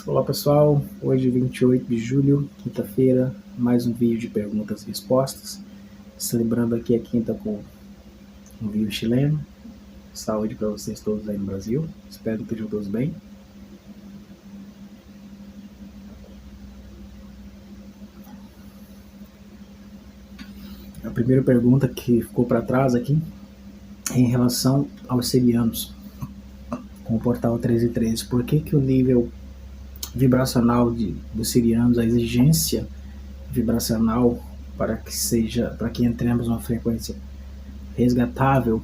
Olá pessoal, hoje 28 de julho, quinta-feira, mais um vídeo de perguntas e respostas. Celebrando aqui a quinta com um vinho chileno. Saúde para vocês todos aí no Brasil, espero que estejam todos bem. A primeira pergunta que ficou para trás aqui é em relação aos sirianos, com o portal 1313. Por que o nível vibracional dos sirianos, a exigência vibracional para que entremos numa frequência resgatável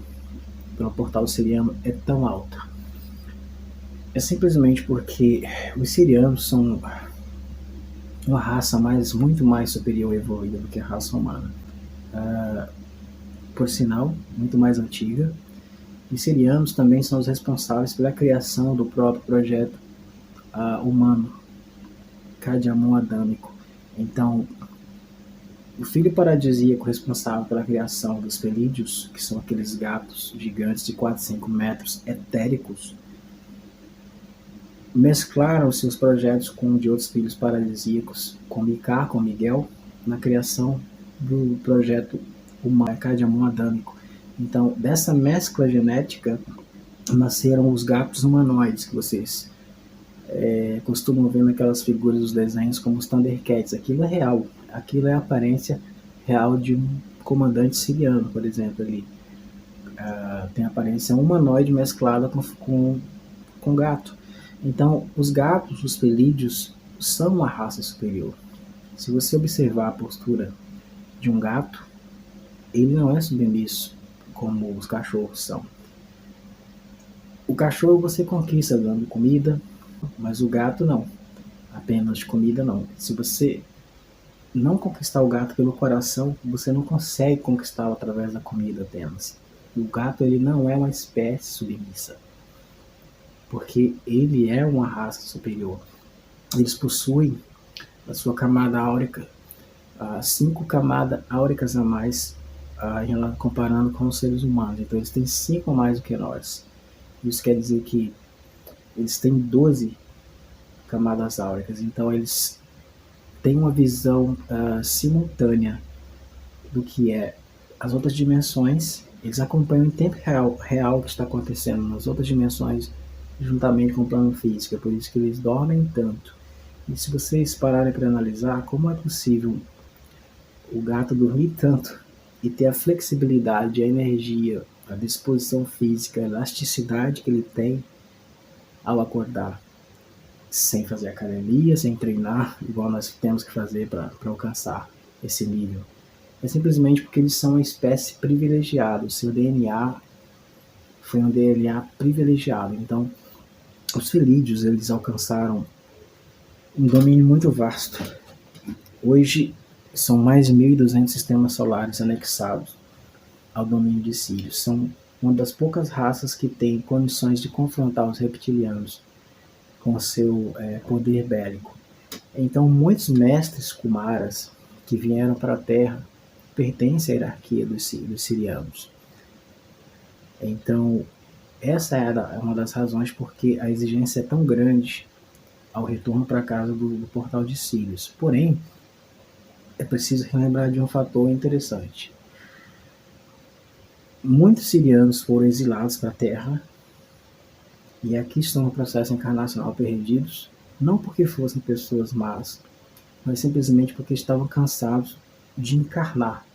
pelo portal siriano é tão alta? É simplesmente porque os sirianos são uma raça muito mais superior e evoluída do que a raça humana. Por sinal, muito mais antiga. Os sirianos também são os responsáveis pela criação do próprio projeto humano, Cadiamon Adâmico. Então, o filho paradisíaco responsável pela criação dos felídeos, que são aqueles gatos gigantes de 4 a 5 metros, etéricos, mesclaram seus projetos com de outros filhos paradisíacos, com Micá, com Miguel, na criação do projeto humano, Cadiamon Adâmico. Então, dessa mescla genética, nasceram os gatos humanoides, que vocês costumam ver naquelas figuras dos desenhos como os Thundercats. Aquilo é real, aquilo é a aparência real de um comandante siriano, por exemplo, ali. Tem a aparência humanoide mesclada com gato. Então, os gatos, os felídeos, são uma raça superior. Se você observar a postura de um gato, ele não é submisso como os cachorros são. O cachorro você conquista dando comida, mas o gato não. Apenas de comida não. Se você não conquistar o gato pelo coração, você não consegue conquistá-lo através da comida apenas. O gato ele não é uma espécie submissa, porque ele é uma raça superior. Eles possuem a sua camada áurica, 5 camadas áuricas a mais, comparando com os seres humanos. Então eles têm 5 a mais do que nós. Isso quer dizer que eles têm 12 camadas áuricas. Então eles têm uma visão simultânea do que é as outras dimensões. Eles acompanham em tempo real o que está acontecendo nas outras dimensões, juntamente com o plano físico. É por isso que eles dormem tanto. E se vocês pararem para analisar, como é possível o gato dormir tanto e ter a flexibilidade, a energia, a disposição física, a elasticidade que ele tem ao acordar, sem fazer academia, sem treinar, igual nós temos que fazer para alcançar esse nível? É simplesmente porque eles são uma espécie privilegiada. O seu DNA foi um DNA privilegiado. Então, os felídeos, eles alcançaram um domínio muito vasto. Hoje, são mais de 1.200 sistemas solares anexados ao domínio de Sírios. São uma das poucas raças que têm condições de confrontar os reptilianos com seu poder bélico. Então, muitos mestres Kumaras que vieram para a Terra pertencem à hierarquia dos sirianos. Então, essa é uma das razões porque a exigência é tão grande ao retorno para casa do portal de Sírios. Porém, é preciso lembrar de um fator interessante. Muitos sirianos foram exilados para a Terra e aqui estão no processo encarnacional perdidos, não porque fossem pessoas más, mas simplesmente porque estavam cansados de encarnar,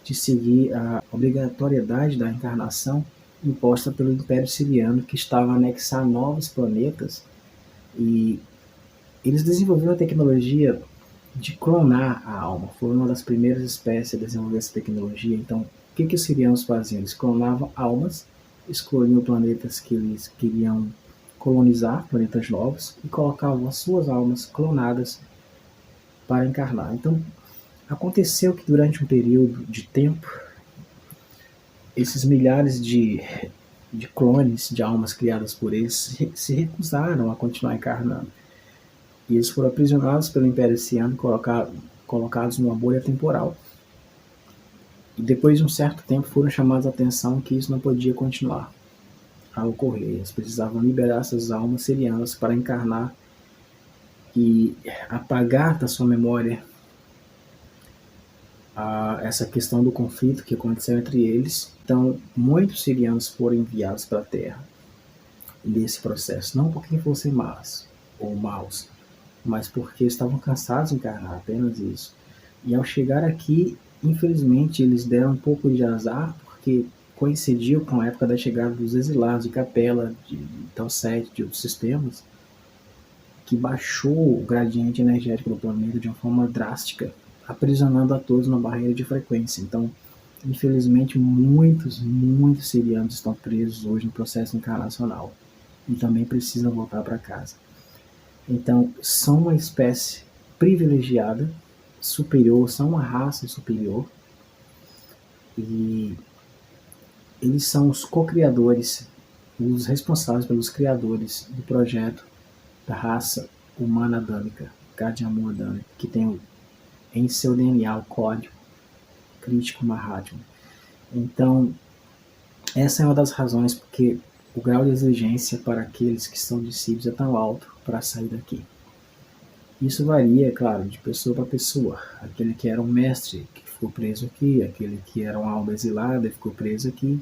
de seguir a obrigatoriedade da encarnação imposta pelo Império Siriano, que estava a anexar novos planetas, e eles desenvolveram a tecnologia de clonar a alma. Foram uma das primeiras espécies a desenvolver essa tecnologia. Então, o que os sirianos faziam? Eles clonavam almas, escolhiam planetas que eles queriam colonizar, planetas novos, e colocavam as suas almas clonadas para encarnar. Então, aconteceu que durante um período de tempo, esses milhares de clones de almas criadas por eles se recusaram a continuar encarnando. E eles foram aprisionados pelo Império Siriano e colocados numa bolha temporal. E depois de um certo tempo foram chamados a atenção que isso não podia continuar a ocorrer. Eles precisavam liberar essas almas sirianas para encarnar e apagar da sua memória essa questão do conflito que aconteceu entre eles. Então, muitos sirianos foram enviados para a Terra nesse processo, não porque fossem maus ou maus, mas porque estavam cansados de encarnar, apenas isso. E ao chegar aqui, infelizmente, eles deram um pouco de azar, porque coincidiu com a época da chegada dos exilados de Capela, de Tau-7, de outros sistemas, que baixou o gradiente energético do planeta de uma forma drástica, aprisionando a todos na barreira de frequência. Então, infelizmente, muitos sirianos estão presos hoje no processo encarnacional e também precisam voltar para casa. Então, são uma espécie privilegiada, superior, são uma raça superior, e eles são os co-criadores, os responsáveis pelos criadores do projeto da raça humana adâmica, Gadjamu Adâmica, que tem em seu DNA o código crítico Mahatma. Então, essa é uma das razões porque o grau de exigência para aqueles que são discípulos é tão alto para sair daqui. Isso varia, é claro, de pessoa para pessoa. Aquele que era um mestre que ficou preso aqui, aquele que era uma alma exilada e ficou preso aqui,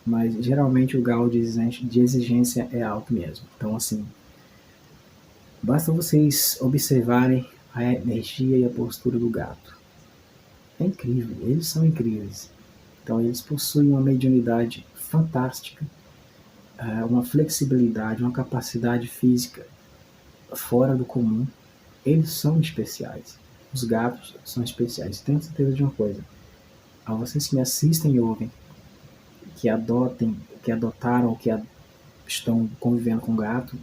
mas geralmente o grau de exigência é alto mesmo. Então, assim, basta vocês observarem a energia e a postura do gato. É incrível, eles são incríveis. Então, eles possuem uma mediunidade fantástica, uma flexibilidade, uma capacidade física fora do comum. Eles são especiais. Os gatos são especiais. Tenho certeza de uma coisa. A vocês que me assistem e ouvem, que adotaram, que estão convivendo com gato,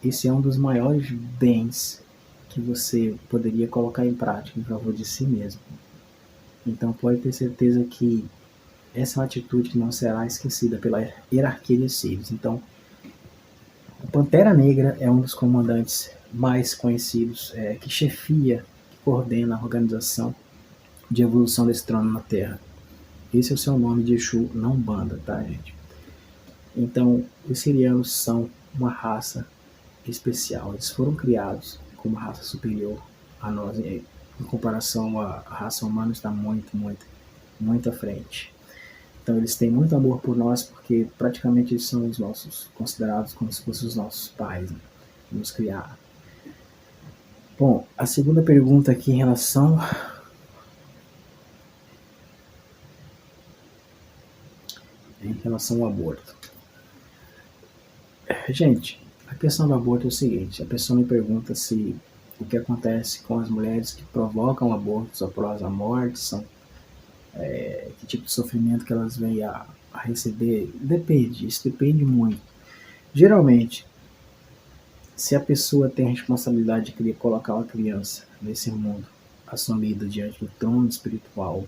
esse é um dos maiores bens que você poderia colocar em prática em favor de si mesmo. Então pode ter certeza que essa é uma atitude que não será esquecida pela hierarquia de seres. Então, o Pantera Negra é um dos comandantes mais conhecidos, que chefia, que coordena a organização de evolução desse trono na Terra. Esse é o seu nome de Exu na Umbanda, tá, gente? Então, os sirianos são uma raça especial. Eles foram criados como uma raça superior a nós. Em comparação à raça humana, está muito à frente. Então, eles têm muito amor por nós, porque praticamente eles são os nossos, considerados como se fossem os nossos pais, né, que nos criaram. Bom, a segunda pergunta aqui em relação ao aborto. Gente, a questão do aborto é o seguinte: a pessoa me pergunta se o que acontece com as mulheres que provocam abortos após a morte, que tipo de sofrimento que elas vêm a receber. Isso depende muito. Geralmente, se a pessoa tem a responsabilidade de querer colocar uma criança nesse mundo assumido diante do trono espiritual,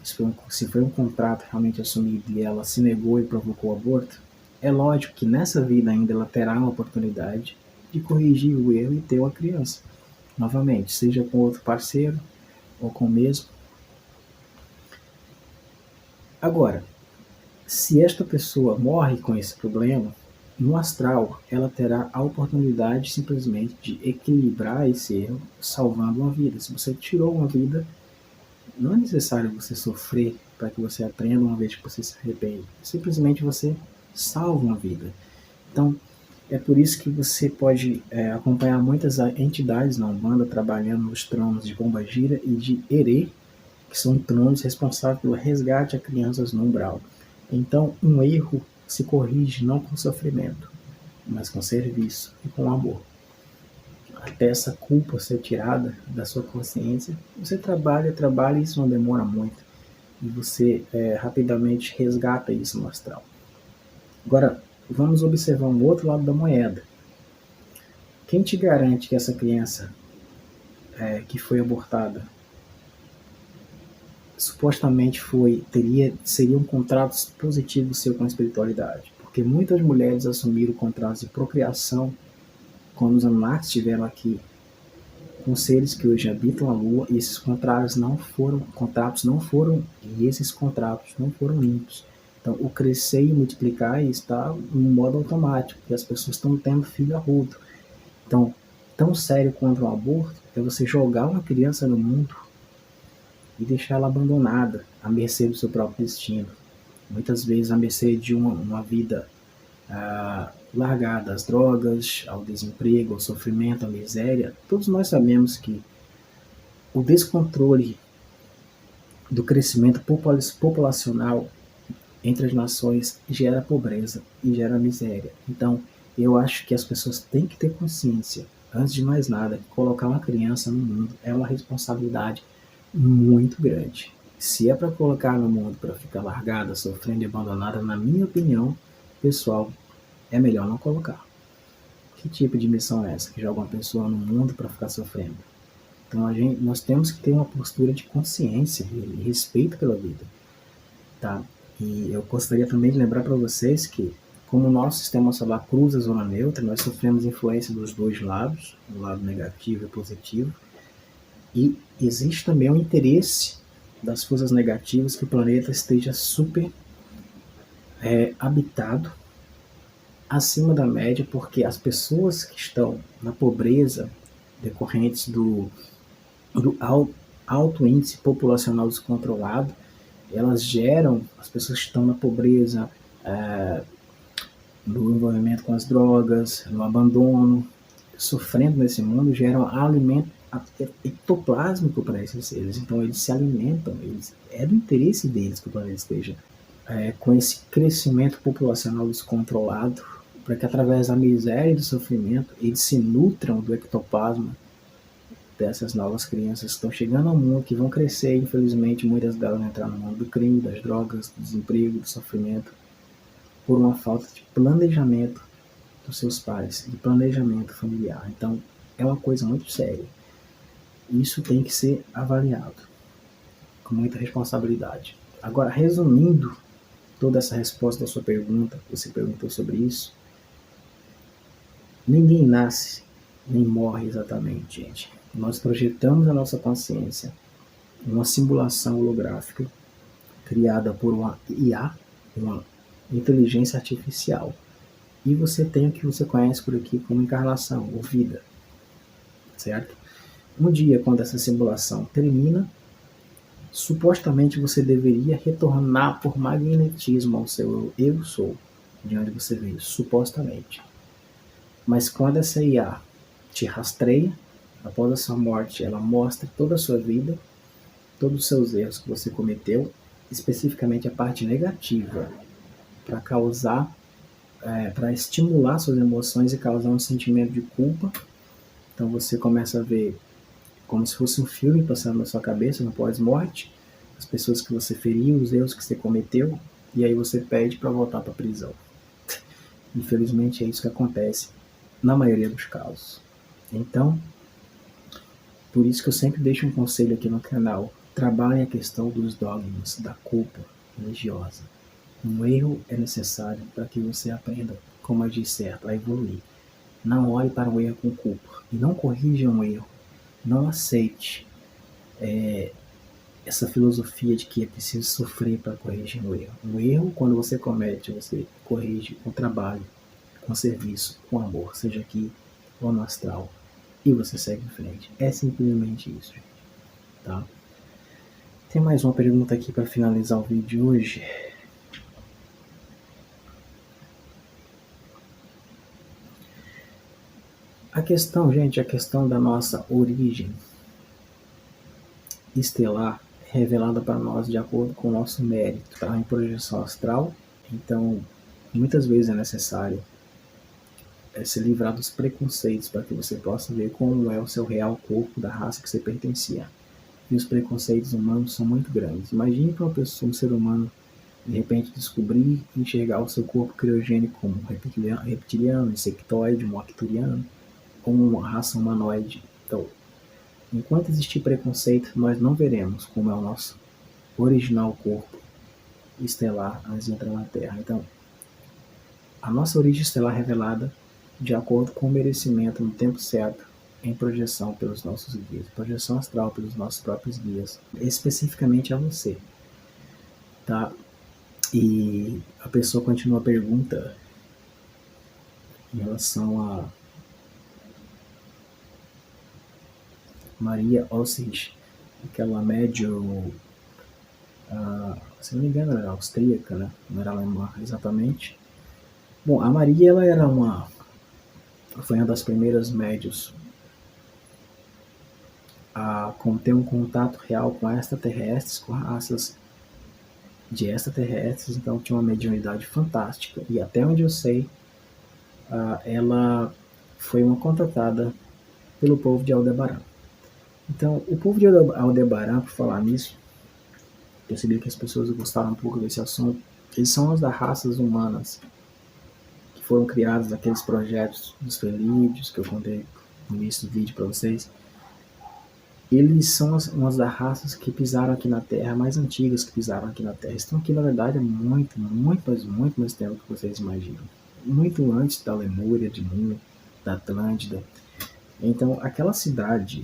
se foi um contrato realmente assumido e ela se negou e provocou o aborto, é lógico que nessa vida ainda ela terá uma oportunidade de corrigir o erro e ter uma criança novamente, seja com outro parceiro ou com o mesmo. Agora, se esta pessoa morre com esse problema, no astral ela terá a oportunidade simplesmente de equilibrar esse erro, salvando uma vida. Se você tirou uma vida, não é necessário você sofrer para que você aprenda uma vez que você se arrepende. Simplesmente você salva uma vida. Então, é por isso que você pode acompanhar muitas entidades na Umbanda trabalhando nos tronos de Pombagira e de Herê, que são tronos responsáveis pelo resgate de crianças no umbral. Então, um erro se corrige não com sofrimento, mas com serviço e com amor. Até essa culpa ser tirada da sua consciência, você trabalha e isso não demora muito. E você rapidamente resgata isso no astral. Agora, vamos observar um outro lado da moeda. Quem te garante que essa criança que foi abortada supostamente seria um contrato positivo seu com a espiritualidade? Porque muitas mulheres assumiram contratos de procriação quando os Anunnakis estiveram aqui com seres que hoje habitam a Lua, e esses contratos não foram limpos. Então, o crescer e multiplicar está no modo automático, e as pessoas estão tendo filho arrudo. Então, tão sério quanto o aborto é você jogar uma criança no mundo e deixar ela abandonada, à mercê do seu próprio destino. Muitas vezes à mercê de uma vida largada às drogas, ao desemprego, ao sofrimento, à miséria. Todos nós sabemos que o descontrole do crescimento populacional entre as nações gera pobreza e gera miséria. Então, eu acho que as pessoas têm que ter consciência, antes de mais nada, que colocar uma criança no mundo é uma responsabilidade muito grande. Se é para colocar no mundo para ficar largada, sofrendo e abandonada, na minha opinião, pessoal, é melhor não colocar. Que tipo de missão é essa? Que joga uma pessoa no mundo para ficar sofrendo? Então nós temos que ter uma postura de consciência e respeito pela vida, tá? E eu gostaria também de lembrar para vocês que, como o nosso sistema solar cruza a zona neutra, nós sofremos influência dos dois lados, o lado negativo e positivo, e existe também o interesse das forças negativas que o planeta esteja super habitado, acima da média, porque as pessoas que estão na pobreza decorrentes do alto índice populacional descontrolado, elas geram, as pessoas que estão na pobreza, no envolvimento com as drogas, no abandono, sofrendo nesse mundo, geram alimento ectoplásmico para esses seres. Então eles se alimentam, é do interesse deles que o planeta esteja com esse crescimento populacional descontrolado, para que através da miséria e do sofrimento eles se nutram do ectoplasma dessas novas crianças que estão chegando ao mundo, que vão crescer, infelizmente muitas delas vão entrar no mundo do crime, das drogas, do desemprego, do sofrimento, por uma falta de planejamento dos seus pais, de planejamento familiar. Então é uma coisa muito séria. Isso tem que ser avaliado com muita responsabilidade. Agora, resumindo toda essa resposta da sua pergunta, você perguntou sobre isso, ninguém nasce nem morre exatamente, gente. Nós projetamos a nossa consciência em uma simulação holográfica criada por uma IA, uma inteligência artificial. E você tem o que você conhece por aqui como encarnação, ou vida, certo? Um dia, quando essa simulação termina, supostamente você deveria retornar por magnetismo ao seu eu sou, de onde você veio, supostamente. Mas quando essa IA te rastreia, após a sua morte, ela mostra toda a sua vida, todos os seus erros que você cometeu, especificamente a parte negativa, para causar, para estimular suas emoções e causar um sentimento de culpa. Então você começa a ver como se fosse um filme passando na sua cabeça no pós-morte, as pessoas que você feriu, os erros que você cometeu, e aí você pede para voltar para a prisão. Infelizmente é isso que acontece na maioria dos casos. Então, por isso que eu sempre deixo um conselho aqui no canal: trabalhem a questão dos dogmas, da culpa religiosa. Um erro é necessário para que você aprenda como agir certo, a evoluir. Não olhe para o erro com culpa e não corrija um erro. Não aceite essa filosofia de que é preciso sofrer para corrigir um erro. Um erro, quando você comete, você corrige com trabalho, com serviço, com amor, seja aqui ou no astral, e você segue em frente. É simplesmente isso, gente. Tá? Tem mais uma pergunta aqui para finalizar o vídeo de hoje. A questão, gente, a questão da nossa origem estelar é revelada para nós de acordo com o nosso mérito, tá? Em projeção astral. Então, muitas vezes é necessário se livrar dos preconceitos para que você possa ver como é o seu real corpo da raça que você pertencia. E os preconceitos humanos são muito grandes. Imagine que uma pessoa, um ser humano, de repente descobrir e enxergar o seu corpo criogênico como reptiliano, insectoide, arcturiano, como uma raça humanoide. Então, enquanto existir preconceito, nós não veremos como é o nosso original corpo estelar antes de entrar na Terra. Então, a nossa origem estelar revelada de acordo com o merecimento no tempo certo, em projeção pelos nossos guias, projeção astral pelos nossos próprios guias, especificamente a você, tá? E a pessoa continua a pergunta em relação a Maria Osich, aquela médium, se não me engano, era austríaca, né? Não era alemã exatamente. Bom, a Maria, foi uma das primeiras médios a ter um contato real com extraterrestres, com raças de extraterrestres, então tinha uma mediunidade fantástica. E até onde eu sei, ela foi uma contratada pelo povo de Aldebaran. Então, o povo de Aldebaran, por falar nisso, percebi que as pessoas gostaram um pouco desse assunto. Eles são as das raças humanas que foram criadas naqueles projetos dos felídeos que eu contei no início do vídeo para vocês. Eles são umas das raças que pisaram aqui na Terra, mais antigas que pisaram aqui na Terra. Estão aqui, na verdade, há muito mais tempo do que vocês imaginam. Muito antes da Lemúria, de Númenor, da Atlântida. Então, aquela cidade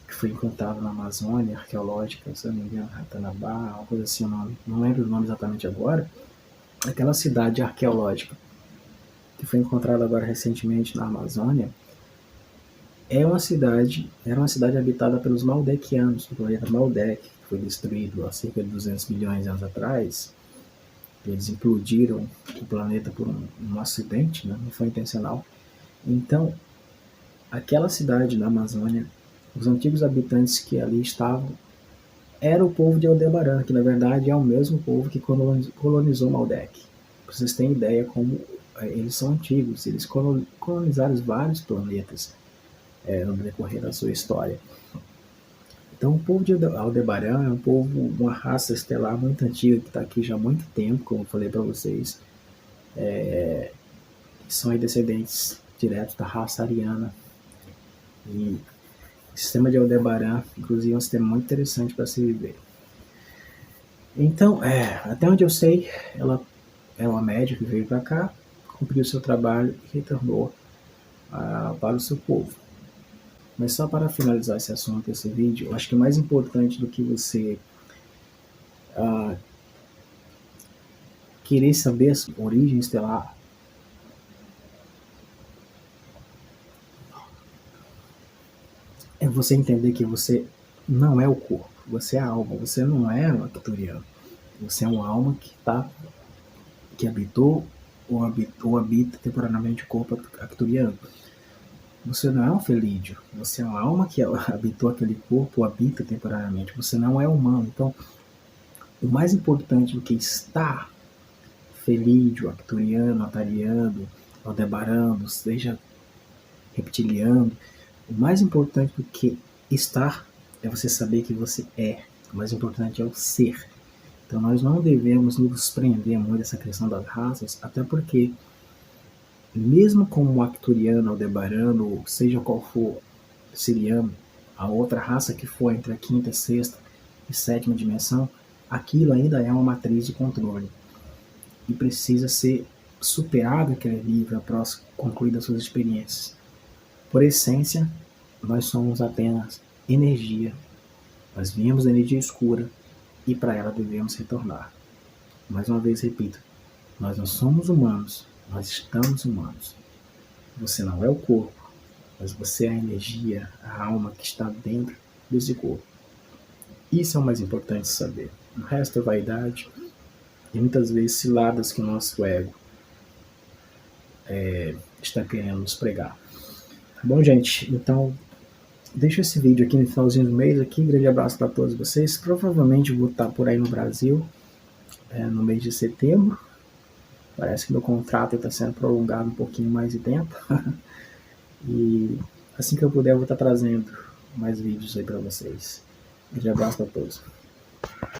que foi encontrada na Amazônia, arqueológica, se não me engano, Ratanabá, uma coisa assim, não lembro o nome exatamente agora. Aquela cidade arqueológica que foi encontrada agora recentemente na Amazônia, era uma cidade habitada pelos Maldequianos, do planeta Maldek, que foi destruído há cerca de 200 milhões de anos atrás. Eles implodiram o planeta por um acidente, né? Não foi intencional. Então, aquela cidade da Amazônia, os antigos habitantes que ali estavam, era o povo de Aldebaran, que na verdade é o mesmo povo que colonizou Maldek. Para vocês terem ideia como eles são antigos, eles colonizaram vários planetas no decorrer da sua história. Então, o povo de Aldebaran é um povo, uma raça estelar muito antiga, que está aqui já há muito tempo, como eu falei para vocês. São descendentes diretos da raça ariana. E o sistema de Aldebaran, inclusive, é um sistema muito interessante para se viver. Então, até onde eu sei, ela é uma médium que veio para cá, cumpriu o seu trabalho e retornou para o seu povo. Mas só para finalizar esse assunto, esse vídeo, eu acho que o mais importante do que você querer saber a sua origem estelar é você entender que você não é o corpo, você é a alma, você não é um arcturiano. Você é uma alma que habitou ou habita temporariamente o corpo arcturiano. Você não é um felídeo, você é uma alma que habitou aquele corpo ou habita temporariamente. Você não é humano. Então, o mais importante do que estar felídeo, arcturiano, atariano, aldebarano, seja reptiliano, o mais importante do que estar é você saber que você é. O mais importante é o ser. Então nós não devemos nos prender muito essa questão das raças, até porque mesmo como arcturiano, aldebarano, seja qual for, siriano, a outra raça que for entre a quinta, sexta e sétima dimensão, aquilo ainda é uma matriz de controle e precisa ser superado aquele nível após concluir as suas experiências. Por essência, nós somos apenas energia. Nós viemos da energia escura e para ela devemos retornar. Mais uma vez repito, nós não somos humanos, nós estamos humanos. Você não é o corpo, mas você é a energia, a alma que está dentro desse corpo. Isso é o mais importante saber. O resto é vaidade e muitas vezes ciladas que o nosso ego está querendo nos pregar. Tá bom, gente? Então, deixo esse vídeo aqui no finalzinho do mês. Aqui, grande abraço para todos vocês. Provavelmente vou estar por aí no Brasil no mês de setembro. Parece que meu contrato está sendo prolongado um pouquinho mais de tempo. E assim que eu puder, eu vou estar trazendo mais vídeos aí para vocês. Grande abraço para todos.